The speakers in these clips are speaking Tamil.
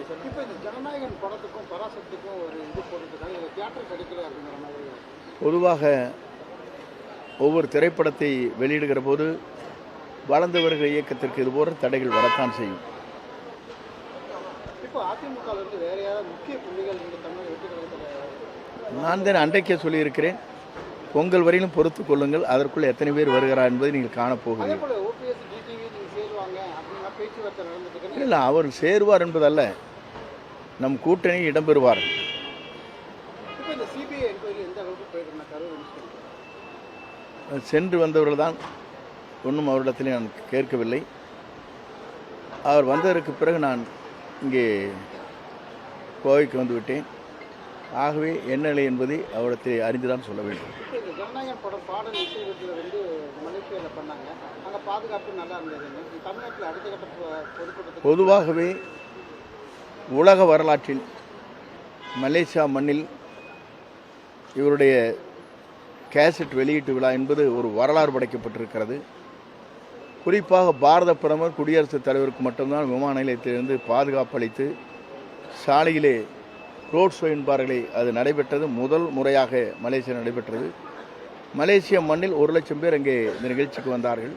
இப்போ இந்த ஜனநாயகன் படத்துக்கும் பராசக்திக்கும் ஒரு இது போட்டுருக்காங்க, இதில் தியேட்டர் கிடைக்கல அப்படிங்கிற மாதிரி. பொதுவாக ஒவ்வொரு திரைப்படத்தை வெளியிடுகிற போது வளர்ந்து வருகிற இயக்கத்திற்கு இது போன்ற தடைகள் வரத்தான் செய்யும். இப்போ அதிமுக வந்து வேற யாராவது முக்கிய புள்ளிகள் இந்த தமிழ் வெற்றி கழகத்தில்? நான் தான் அன்றைக்கே சொல்லியிருக்கிறேன், பொங்கல் வரையிலும் பொறுத்து கொள்ளுங்கள், அதற்குள் எத்தனை பேர் வருகிறார் என்பதை நீங்கள் காணப்போகிறீர்கள். இல்லை, அவர் சேருவார் என்பதல்ல, நம் கூட்டணி இடம்பெறுவார். சென்று வந்தவர்கள் தான், ஒன்றும் அவரிடத்தில் நான் கேட்கவில்லை. அவர் வந்ததற்கு பிறகு நான் இங்கே கோவைக்கு வந்து விட்டேன். ஆகவே என்ன நிலை என்பதை அவரிடத்தை அறிந்துதான் சொல்ல வேண்டும். ஜனநாயகன் படம் பாடல் இசைவத்தில் வந்து மலேசியாவில் பண்ணாங்க, அங்கே பாதுகாப்பு நல்லா இருந்தது. தமிழ்நாட்டில் அடுத்த கட்ட பொதுக்கூட்டத்தில் பொதுவாகவே உலக வரலாற்றில் மலேசியா மண்ணில் இவருடைய கேசட் வெளியீட்டு விழா என்பது ஒரு வரலாறு படைக்கப்பட்டிருக்கிறது. குறிப்பாக பாரத பிரதமர் குடியரசுத் தலைவருக்கு மட்டும்தான் விமான நிலையத்திலிருந்து பாதுகாப்பு அளித்து சாலையிலே ரோட் ஷோ என்பார்களே, அது நடைபெற்றது. முதல் முறையாக மலேசியா நடைபெற்றது. மலேசிய மண்ணில் 1 லட்சம் பேர் அங்கே இந்த நிகழ்ச்சிக்கு வந்தார்கள்.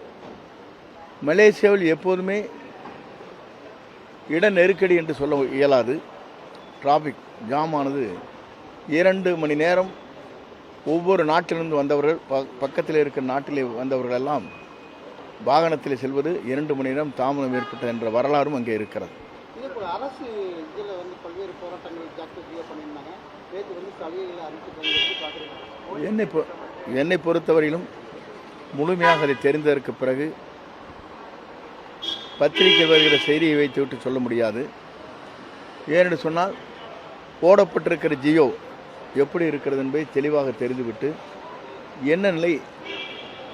மலேசியாவில் எப்போதுமே இட நெருக்கடி என்று சொல்ல இயலாது. டிராஃபிக் ஜாமானது 2 மணி நேரம் ஒவ்வொரு நாட்டிலிருந்து வந்தவர்கள், பக்கத்தில் இருக்கிற நாட்டிலே வந்தவர்களெல்லாம் வாகனத்தில் செல்வது 2 மணி நேரம் தாமதம் ஏற்பட்டது என்ற வரலாறும் அங்கே இருக்கிறது. அரசு இதில் வந்து பல்வேறு போராட்டங்கள் பண்ணியிருந்தாங்க. என்னை பொறுத்தவரையிலும் முழுமையாக அதை தெரிந்ததற்கு பிறகு பத்திரிகை வருகிற செய்தியை வைத்துவிட்டு சொல்ல முடியாது. ஏனென்று சொன்னால் போடப்பட்டிருக்கிற ஜியோ எப்படி இருக்கிறது என்பதை தெளிவாக தெரிந்துவிட்டு என்ன நிலை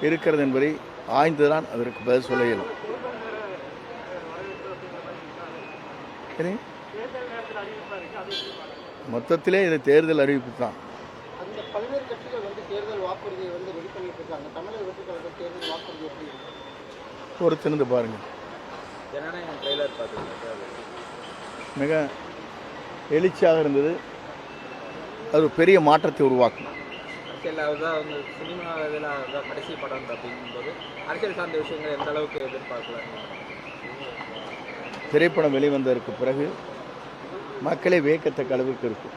இருக்கிறது என்பதை ஆய்ந்துதான் அதற்கு பதில் சொல்ல இயலும். மொத்தத்திலே இது தேர்தல் அறிவிப்பு தான். பொறுத்திருந்து பாருங்கள். மிக எழுச்சியாக இருந்தது. அது பெரிய மாற்றத்தை உருவாக்கும். கடைசி படம் அப்படிங்கும்போது அரசியல் சார்ந்த விஷயங்கள் எந்த அளவுக்கு எதிர்பார்க்கலாம்? திரைப்படம் வெளிவந்ததற்கு பிறகு மக்களை வியக்கத்தக்க அளவுக்கு இருக்கும்.